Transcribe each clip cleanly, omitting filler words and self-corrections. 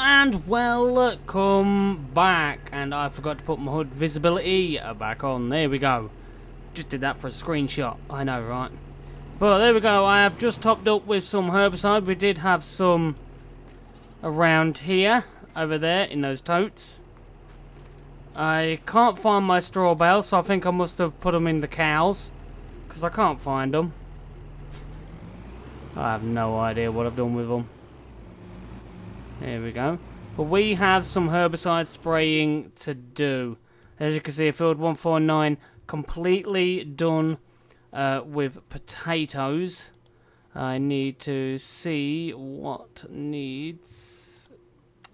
and welcome back. And I forgot to put my HUD visibility back on. There we go. Just did that for a screenshot. I know, right? But there we go. I have just topped up with some herbicide. We did have some around here, over there in those totes. I can't find my straw bales, so I think I must have put them in the cows, because I can't find them. I have no idea what I've done with them. There we go. But we have some herbicide spraying to do. As you can see, field 149 completely done with potatoes. I need to see what needs.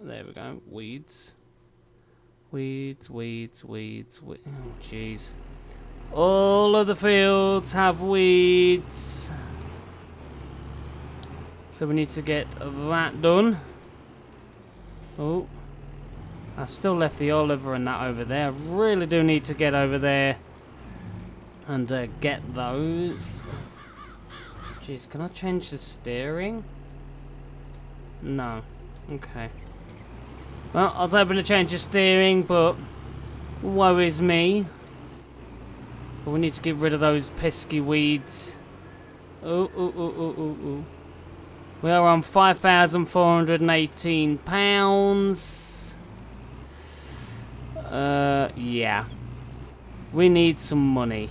There we go. Weeds. Weeds. Oh, jeez. All of the fields have weeds. So we need to get that done. Oh, I've still left the Oliver and that over there. I really do need to get over there and get those. Jeez, can I change the steering? No. Okay. Well, I was hoping to change the steering, but woe is me. But we need to get rid of those pesky weeds. Oh. We are on £5,418. Yeah. We need some money.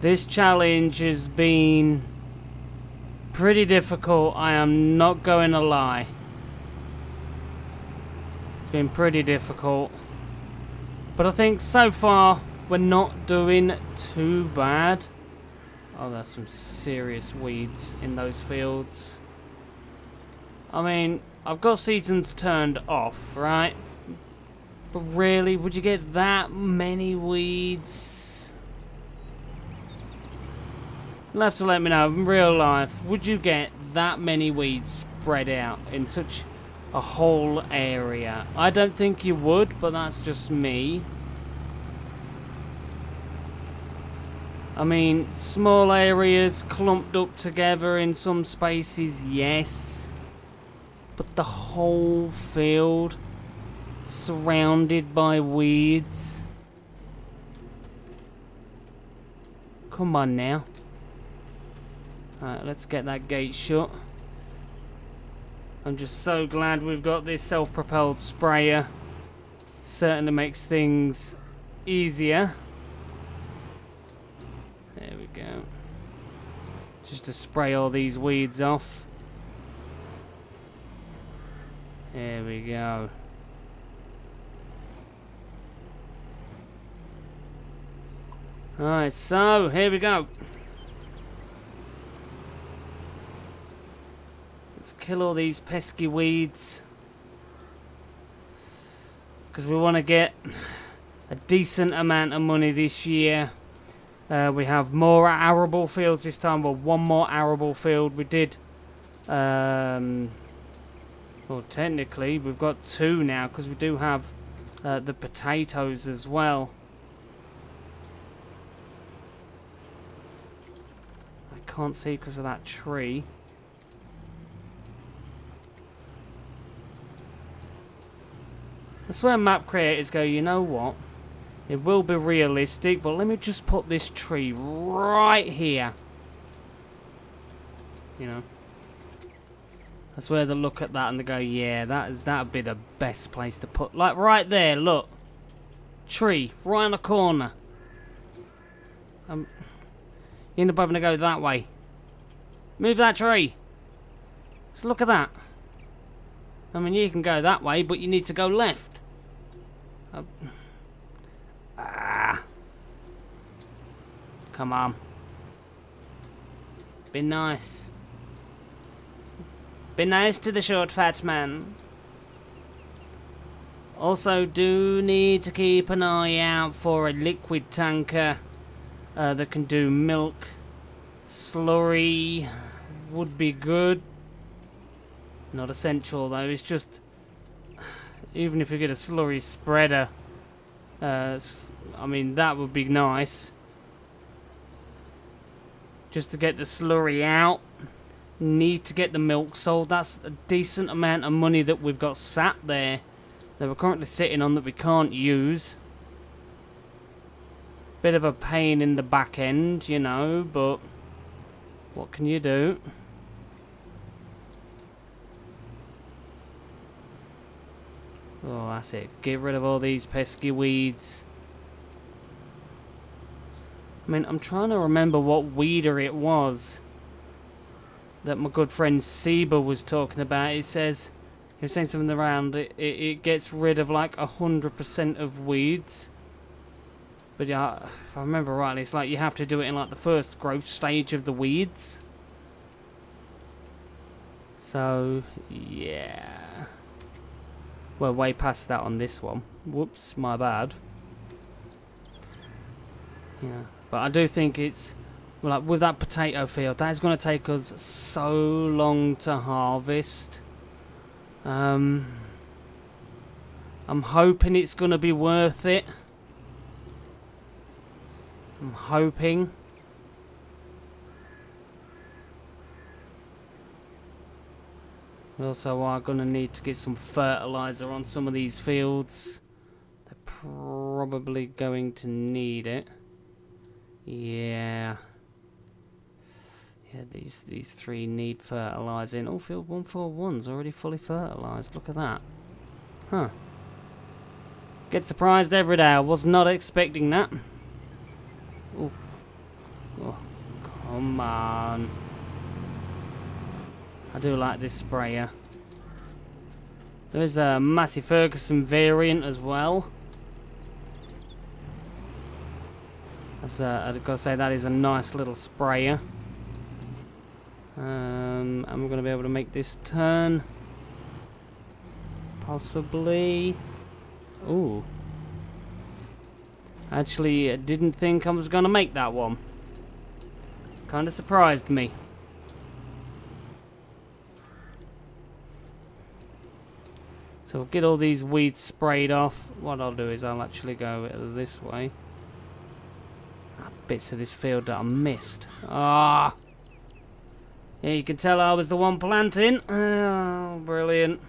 This challenge has been pretty difficult, I am not going to lie. It's been pretty difficult. But I think so far we're not doing too bad. Oh, there's some serious weeds in those fields. I mean, I've got seasons turned off, right? But really, would you get that many weeds? You'll have to let me know, in real life, would you get that many weeds spread out in such a whole area? I don't think you would, but that's just me. I mean, small areas clumped up together in some spaces, yes. But the whole field surrounded by weeds. Come on now. Alright, let's get that gate shut. I'm just so glad we've got this self-propelled sprayer. Certainly makes things easier. There we go. Just to spray all these weeds off. There we go. Alright, so here we go. Let's kill all these pesky weeds. Because we want to get a decent amount of money this year. We have more arable fields this time. Well, one more arable field. We did... well, technically, we've got two now. Because we do have the potatoes as well. I can't see because of that tree. That's where map creators go, you know what? It will be realistic, but let me just put this tree right here. You know? That's where they look at that and they go, yeah, that'd be the best place to put. Like right there, look. Tree, right in the corner. You end up having to go that way. Move that tree. Just look at that. I mean, you can go that way, but you need to go left. Come on. Be nice. Be nice to the short fat man. Also, do need to keep an eye out for a liquid tanker that can do milk. Slurry would be good. Not essential though, it's just... Even if you get a slurry spreader, I mean, that would be nice. Just to get the slurry out. need to get the milk sold. That's a decent amount of money that we've got sat there that we're currently sitting on that we can't use. Bit of a pain in the back end, you know, but what can you do? Oh, that's it. Get rid of all these pesky weeds. I mean, I'm trying to remember what weeder it was that my good friend Seba was talking about. He says, he was saying something around it gets rid of like 100% of weeds. But yeah, if I remember rightly, it's like you have to do it in like the first growth stage of the weeds. So, yeah. We're way past that on this one. Whoops, my bad. Yeah, but I do think it's, like, with that potato field, that is going to take us so long to harvest. I'm hoping it's going to be worth it. I'm hoping. We also are going to need to get some fertilizer on some of these fields. They're probably going to need it. Yeah. Yeah, these three need fertilizing. Oh, field 141's already fully fertilized. Look at that. Huh. Get surprised every day. I was not expecting that. Oh, oh, come on. I do like this sprayer. There is a Massey Ferguson variant as well. I've got to say that is a nice little sprayer. I'm going to be able to make this turn. Possibly. Ooh. Actually, I didn't think I was going to make that one. Kind of surprised me. So we'll get all these weeds sprayed off. What I'll do is I'll actually go this way. Bits of this field that I missed. Ah! Yeah, you can tell I was the one planting. Oh, brilliant.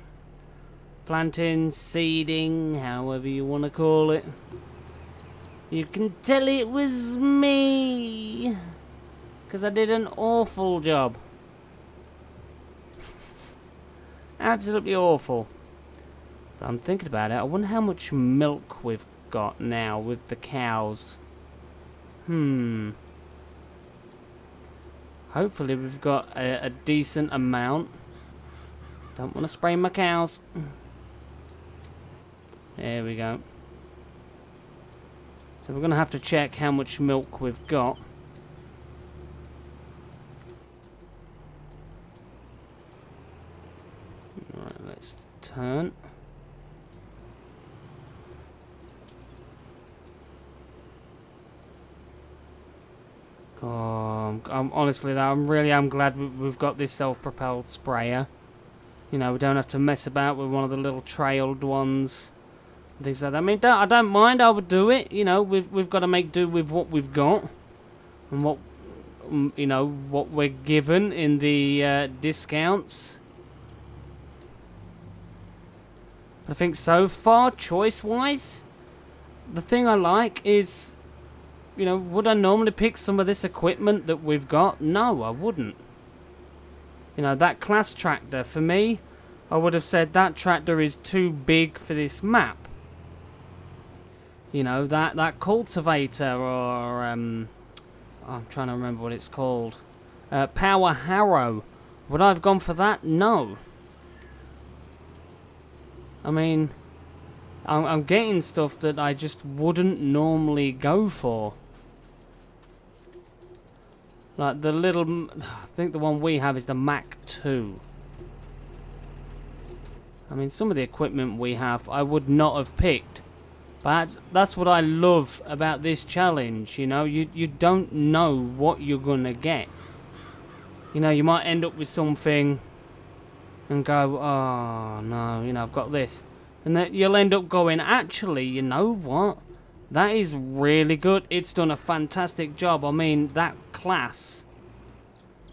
Planting, seeding, however you want to call it. You can tell it was me. Because I did an awful job. Absolutely awful. But I'm thinking about it. I wonder how much milk we've got now with the cows. Hopefully we've got a decent amount. Don't want to spray my cows. There we go. So we're going to have to check how much milk we've got. Alright, let's turn. Oh, honestly, I'm glad we've got this self-propelled sprayer. You know, we don't have to mess about with one of the little trailed ones. Things like that. I mean, I don't mind. I would do it. You know, we've got to make do with what we've got and what you know what we're given in the discounts. I think so far, choice-wise, the thing I like is, you know, would I normally pick some of this equipment that we've got? No, I wouldn't. You know, that class tractor, for me, I would have said that tractor is too big for this map. You know, that cultivator or, I'm trying to remember what it's called. Power harrow. Would I have gone for that? No. I mean, I'm getting stuff that I just wouldn't normally go for. Like the little, I think the one we have is the Mac 2. I mean, some of the equipment we have I would not have picked. But that's what I love about this challenge, you know. You don't know what you're going to get. You know, you might end up with something and go, oh, no, you know, I've got this. And then you'll end up going, actually, you know what? That is really good. It's done a fantastic job. I mean, that class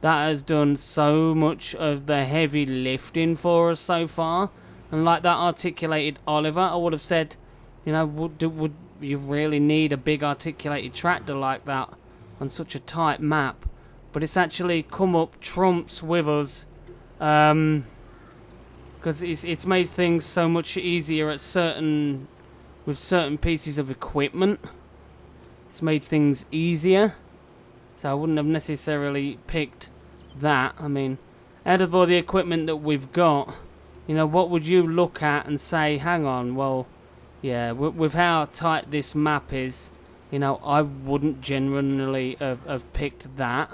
that has done so much of the heavy lifting for us so far. And like that articulated Oliver, I would have said, you know, would you really need a big articulated tractor like that on such a tight map? But it's actually come up trumps with us, because it's made things so much easier at with certain pieces of equipment. It's made things easier, so I wouldn't have necessarily picked that. I mean, out of all the equipment that we've got, you know, what would you look at and say, hang on, well, yeah, with how tight this map is, you know, I wouldn't generally have picked that.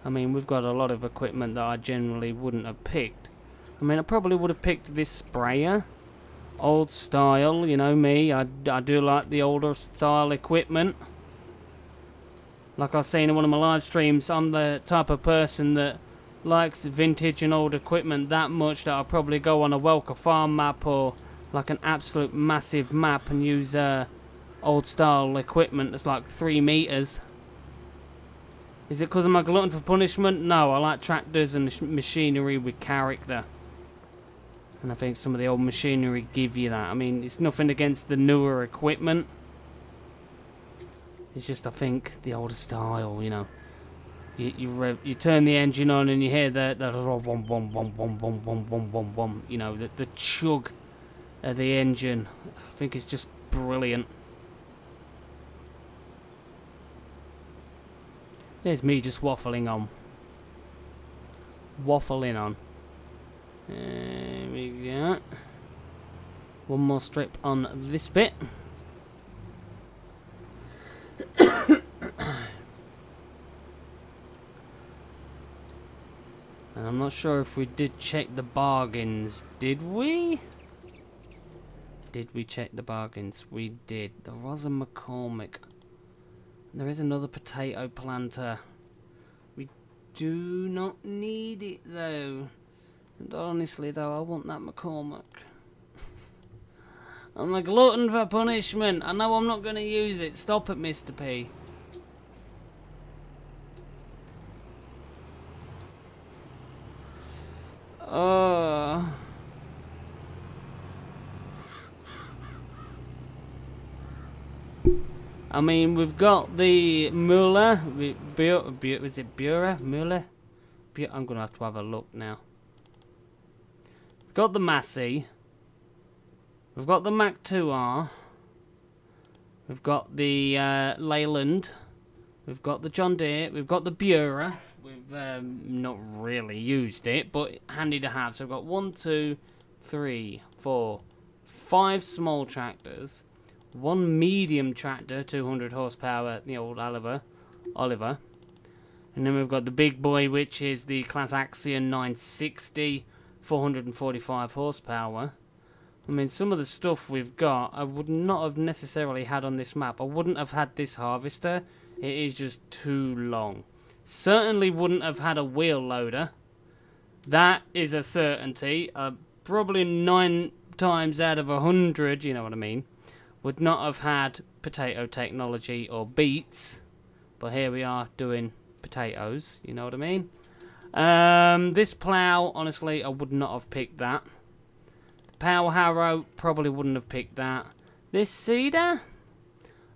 I mean, we've got a lot of equipment that I generally wouldn't have picked. I mean, I probably would have picked this sprayer. Old style, you know me, I do like the older style equipment. Like I was saying in one of my live streams, I'm the type of person that likes vintage and old equipment that much that I'll probably go on a Welker Farm map or like an absolute massive map and use old style equipment that's like 3 meters. Is it because I'm a glutton for punishment? No, I like tractors and machinery with character. And I think some of the old machinery give you that. I mean, it's nothing against the newer equipment. It's just, I think, the older style, you know. You turn the engine on and you hear the bum bum bum bum bum bum bum bum bum. You know, the chug of the engine. I think it's just brilliant. There's me just waffling on. Waffling on. There we go. One more strip on this bit. And I'm not sure if we did check the bargains. Did we? Did we check the bargains? We did. There was a McCormick. There is another potato planter. We do not need it though. And honestly though, I want that McCormick. I'm a glutton for punishment. I know I'm not going to use it. Stop it, Mr. P. I mean, we've got the Muller. Was it Burer? Muller? I'm going to have a look now. We've got the Massey. We've got the Mac 2R. We've got the Leyland. We've got the John Deere. We've got the Burer. We've not really used it, but handy to have. So we've got 1, 2, 3, 4, 5 small tractors. 1 medium tractor, 200 horsepower, the old Oliver. And then we've got the big boy, which is the Class Axion 960, 445 horsepower. I mean, some of the stuff we've got, I would not have necessarily had on this map. I wouldn't have had this harvester. It is just too long. Certainly wouldn't have had a wheel loader. That is a certainty. Probably 9 times out of 100, you know what I mean, would not have had potato technology or beets. But here we are doing potatoes, you know what I mean. This plough, honestly, I would not have picked that. Power harrow, probably wouldn't have picked that. This seeder,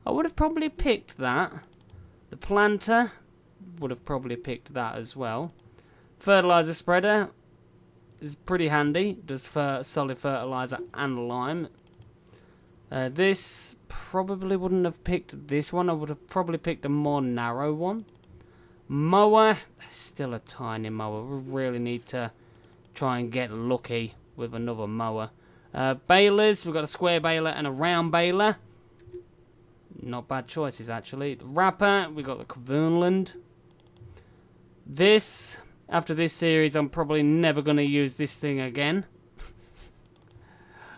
I would have probably picked that. The planter, would have probably picked that as well. Fertilizer spreader is pretty handy. Does solid fertilizer and lime. This, probably wouldn't have picked this one. I would have probably picked a more narrow one. Mower, still a tiny mower. We really need to try and get lucky with another mower. Balers, we've got a square baler and a round baler. Not bad choices actually. The wrapper, we've got the Kverneland. This, after this series, I'm probably never going to use this thing again.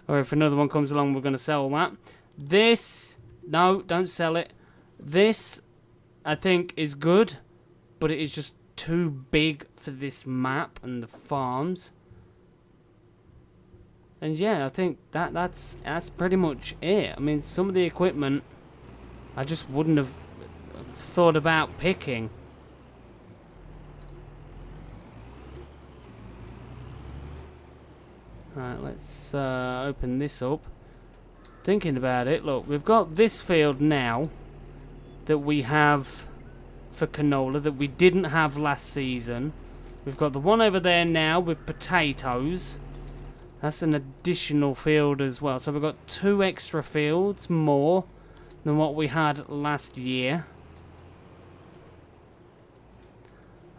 Or if another one comes along, we're going to sell that. This, no, don't sell it. This, I think, is good, but it is just too big for this map and the farms. And yeah, I think that's pretty much it. I mean, some of the equipment I just wouldn't have thought about picking. Right, let's open this up. Thinking about it, look, we've got this field now that we have for canola that we didn't have last season. We've got the one over there now with potatoes. That's an additional field as well. So we've got 2 extra fields more than what we had last year.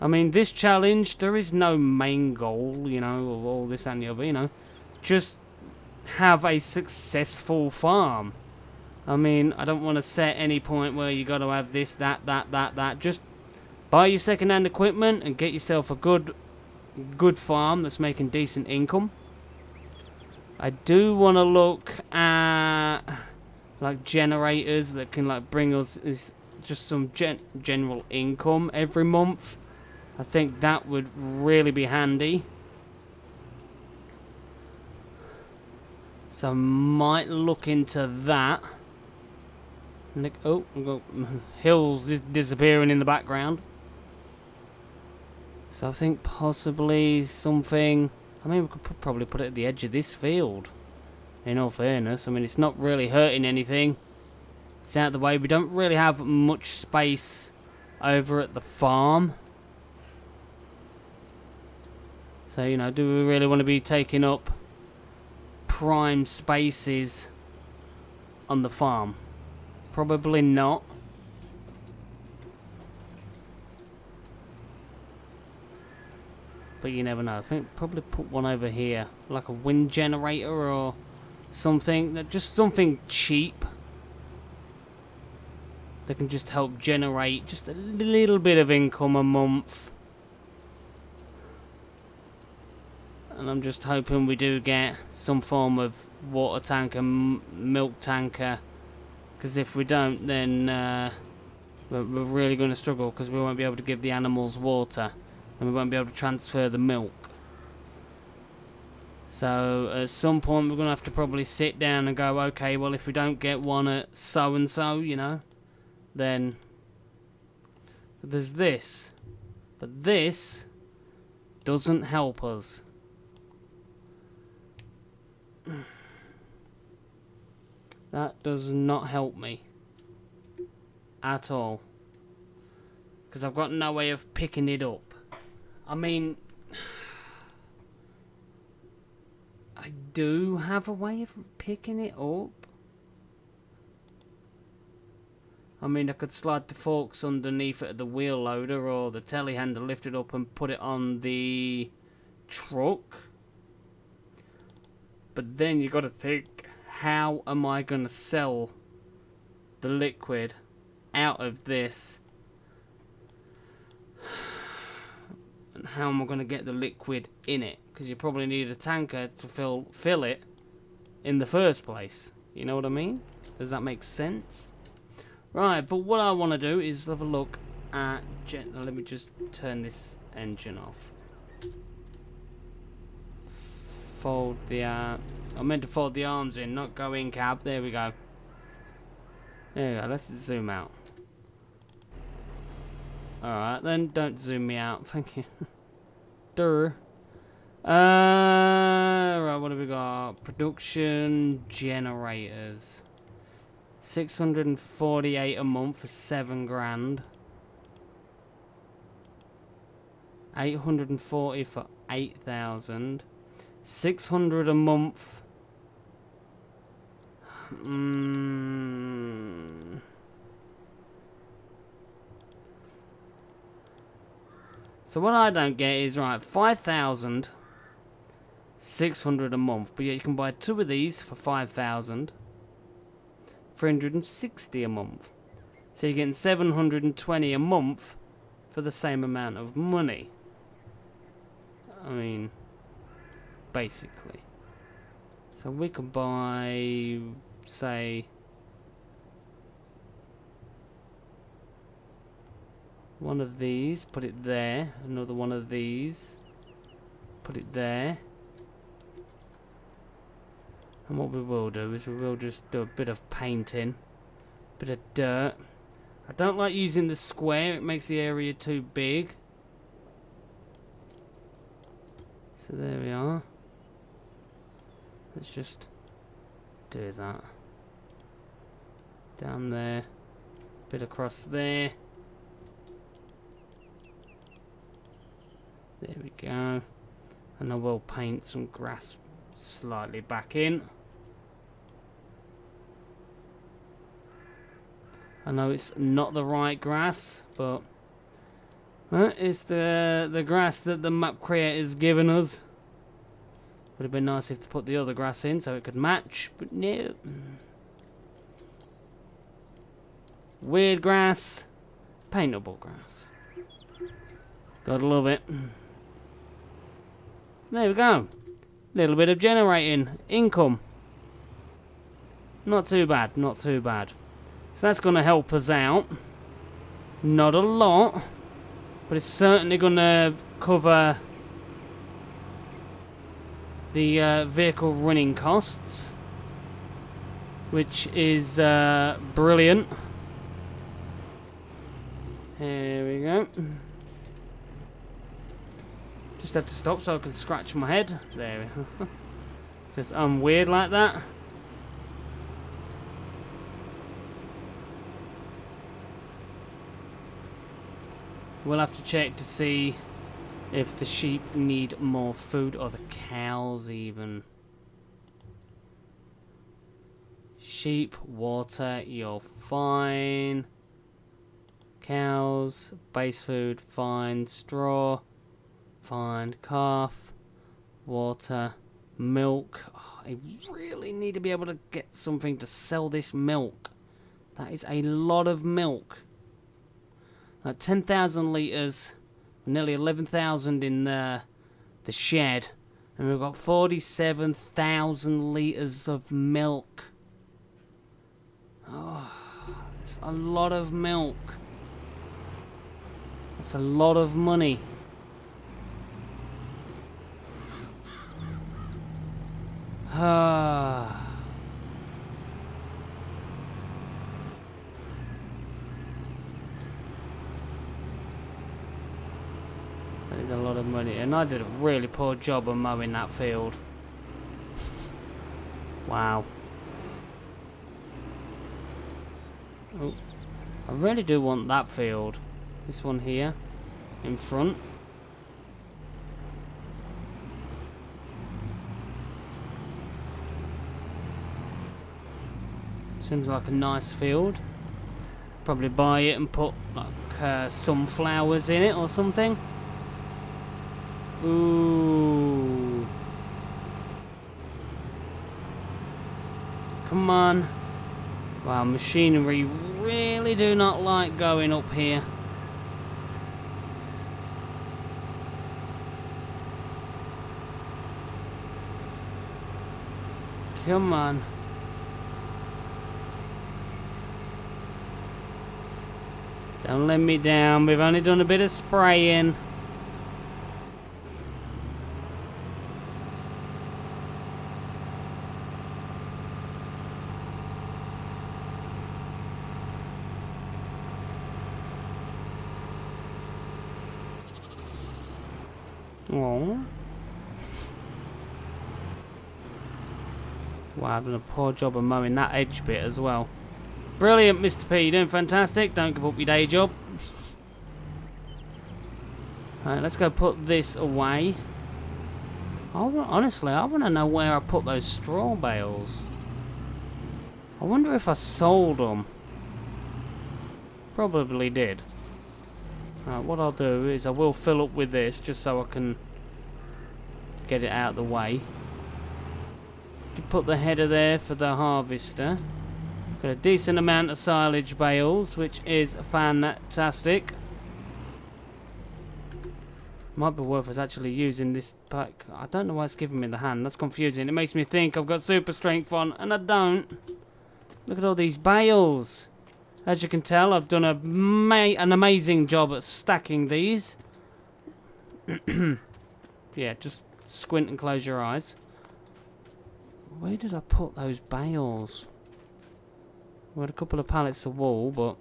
I mean, this challenge, there is no main goal, you know, of all this and the other, you know. Just have a successful farm. I mean, I don't want to set any point where you got to have this, that. Just buy your second-hand equipment and get yourself a good farm that's making decent income. I do want to look at like generators that can like bring us just some general income every month. I think that would really be handy. So I might look into that. Oh, we've got hills disappearing in the background. So I think possibly something. I mean, we could probably put it at the edge of this field. In all fairness, I mean, it's not really hurting anything. It's out of the way. We don't really have much space over at the farm. So, you know, do we really want to be taking up prime spaces on the farm? Probably not. But you never know. I think probably put one over here, like a wind generator or something. Just something cheap that can just help generate just a little bit of income a month. And I'm just hoping we do get some form of water tanker, milk tanker. Because if we don't, then we're really going to struggle, because we won't be able to give the animals water. And we won't be able to transfer the milk. So at some point we're going to have to probably sit down and go, okay, well, if we don't get one at so-and-so, you know, then there's this. But this doesn't help us. That does not help me at all. Because I've got no way of picking it up. I mean, I do have a way of picking it up. I mean, I could slide the forks underneath it of the wheel loader or the telehandler, lift it up and put it on the truck. But then you got to think, how am I going to sell the liquid out of this? And how am I going to get the liquid in it? Because you probably need a tanker to fill it in the first place. You know what I mean? Does that make sense? Right, but what I want to do is have a look at... Let me just turn this engine off. Fold the... I meant to fold the arms in, not go in cab. There we go. There we go. Let's zoom out. Alright, then don't zoom me out. Thank you. Durr. Right, what have we got? Production generators. 648 a month for 7 grand. 840 for 8,000. 600 a month. So what I don't get is, right, 5,600 a month, but yet you can buy 2 of these for 5,000. 360 a month. So you're getting 720 a month for the same amount of money. I mean, basically. So we could buy, say, one of these, put it there. Another one of these, put it there. And what we will do is we will just do a bit of painting, bit of dirt. I don't like using the square, it makes the area too big. So there we are. Let's just do that. Down there. Bit across there. There we go. And I will paint some grass slightly back in. I know it's not the right grass, but it's the grass that the map creator's given us. Would have been nice if to put the other grass in so it could match, but no. Weird grass, paintable grass. Gotta love it. There we go. Little bit of generating income. Not too bad, not too bad. So that's going to help us out. Not a lot, but it's certainly going to cover the vehicle running costs, which is brilliant. Here we go. Just have to stop so I can scratch my head. There we go. Because I'm weird like that. We'll have to check to see if the sheep need more food, or the cows even. Sheep, water, you're fine. Cows, base food, fine. Straw, fine. Calf, water, milk. Oh, I really need to be able to get something to sell this milk. That is a lot of milk. 10,000 litres, nearly 11,000 in the shed, and we've got 47,000 litres of milk. Oh, that's a lot of milk. That's a lot of money. Ah. That is a lot of money, and I did a really poor job of mowing that field. Wow. Oh, I really do want that field. This one here, in front. Seems like a nice field. Probably buy it and put like sunflowers in it or something. Ooh. Come on. Wow, machinery really do not like going up here. Come on. Don't let me down. We've only done a bit of spraying. Oh. Wow, I've done a poor job of mowing that edge bit as well. Brilliant, Mr. P. You're doing fantastic. Don't give up your day job. Alright, let's go put this away. Honestly, I want to know where I put those straw bales. I wonder if I sold them. Probably did. Right, what I'll do is I will fill up with this just so I can get it out of the way. Put the header there for the harvester. Got a decent amount of silage bales, which is fantastic. Might be worth us actually using this pack. I don't know why it's giving me the hand. That's confusing. It makes me think I've got super strength on, and I don't. Look at all these bales. As you can tell, I've done an amazing job at stacking these. Yeah, just squint and close your eyes. Where did I put those bales? We had a couple of pallets of wool, but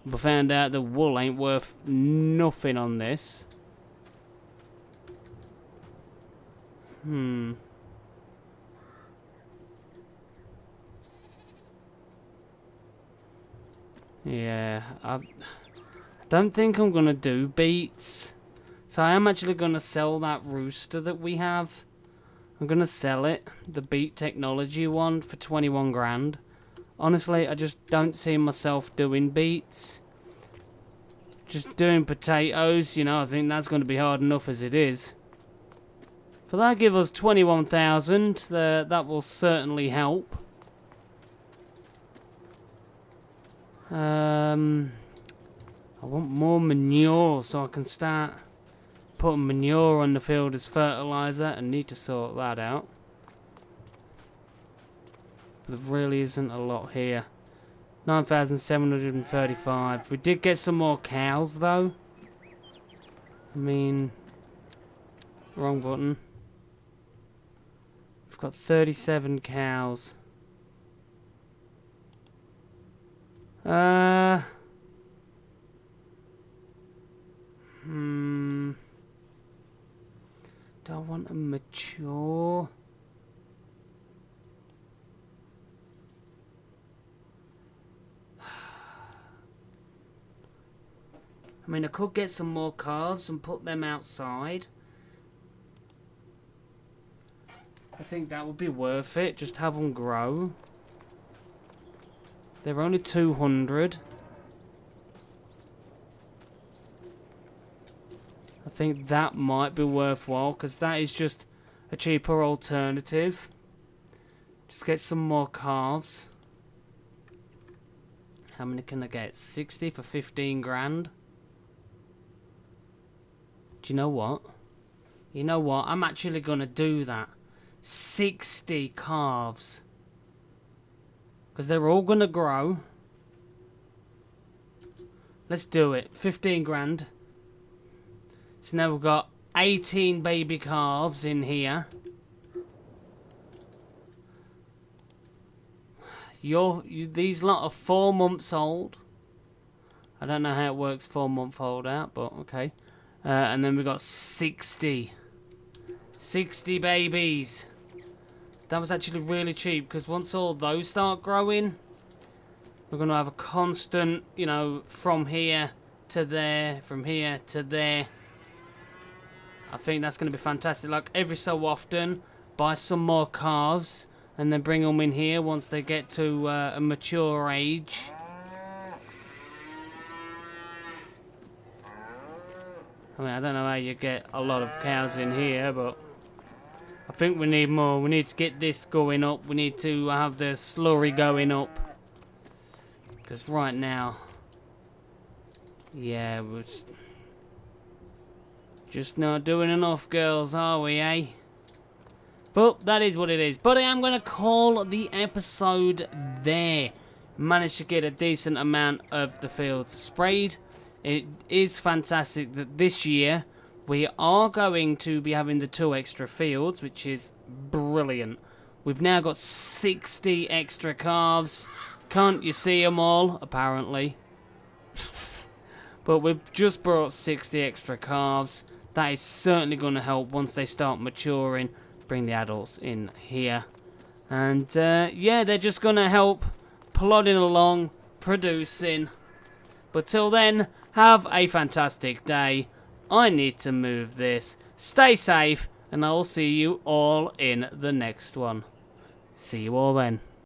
we found out the wool ain't worth nothing on this. Yeah, I don't think I'm going to do beets. So I am actually going to sell that rooster that we have. I'm going to sell it, the beet technology one, for 21 grand. Honestly, I just don't see myself doing beets. Just doing potatoes, you know, I think that's going to be hard enough as it is. But that give us 21,000. That will certainly help. I want more manure so I can start putting manure on the field as fertilizer, and need to sort that out. There really isn't a lot here. 9,735. We did get some more cows though. I mean, wrong button. We've got 37 cows. Do I want a mature? I mean, I could get some more calves and put them outside. I think that would be worth it. Just have them grow. They're only 200. I think that might be worthwhile because that is just a cheaper alternative. Just get some more calves. How many can I get? 60 for 15 grand. Do you know what? You know what? I'm actually going to do that. 60 calves. Because they're all going to grow. Let's do it. 15 grand. So now we've got 18 baby calves in here. These lot are 4 months old. I don't know how it works 4-month old out, but okay. And then we've got 60. 60 babies. That was actually really cheap, because once all those start growing, we're going to have a constant, you know, from here to there, from here to there. I think that's going to be fantastic. Like, every so often, buy some more calves, and then bring them in here once they get to a mature age. I mean, I don't know how you get a lot of cows in here, but I think we need more. We need to get this going up. We need to have the slurry going up. Because right now, yeah, we're just not doing enough, girls, are we, eh? But that is what it is. But I am going to call the episode there. Managed to get a decent amount of the fields sprayed. It is fantastic that this year we are going to be having the 2 extra fields, which is brilliant. We've now got 60 extra calves. Can't you see them all? Apparently. But we've just brought 60 extra calves. That is certainly going to help once they start maturing. Bring the adults in here. And yeah, they're just going to help plodding along, producing. But till then, have a fantastic day. I need to move this. Stay safe, and I will see you all in the next one. See you all then.